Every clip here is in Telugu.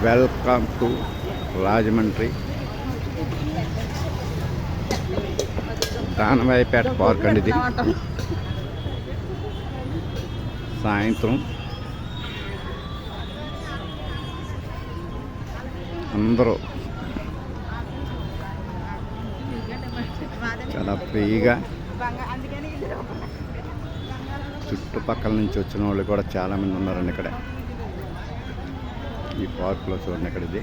Welcome to Rajahmundry Danavaipeta park అండి. ఇది సాయంత్రం అందరూ చాలా ఫ్రీగా, చుట్టుపక్కల నుంచి వచ్చిన వాళ్ళు కూడా చాలామంది ఉన్నారండి ఇక్కడ ఈ పార్కులో. చూడండి ఇక్కడ ఇది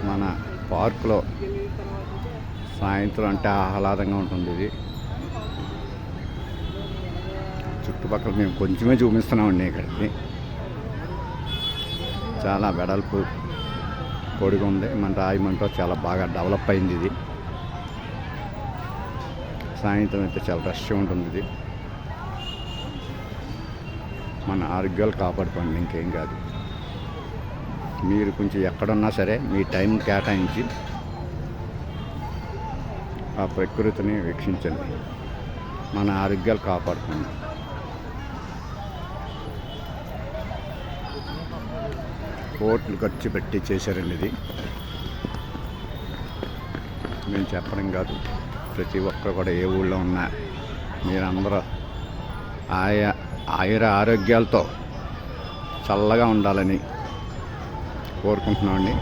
మన పార్కులో సాయంత్రం అంటే ఆహ్లాదంగా ఉంటుంది. ఇది చుట్టుపక్కల మేము కొంచెమే చూపిస్తున్నామండి. ఇక్కడికి చాలా వెడల్పు పొడిగా ఉంది. మన రాయమండ్రిలో చాలా బాగా డెవలప్ అయింది. ఇది సాయంత్రం అయితే చాలా రష్గా ఉంటుంది. ఇది మన ఆరోగ్యాలు కాపాడుకోండి, ఇంకేం కాదు. మీరు కొంచెం ఎక్కడున్నా సరే మీ టైం కేటాయించి ఆ ప్రకృతిని వీక్షించండి, మన ఆరోగ్యాలు కాపాడుకోండి. కోట్లు ఖర్చు పెట్టి చేశారండి. ఇది మేము చెప్పడం కాదు, ప్రతి ఒక్కరు కూడా ఏ ఊళ్ళో ఉన్నా మీరందరూ ఆయుర ఆరోగ్యాలతో చల్లగా ఉండాలని కోరుకుంటున్నామండి.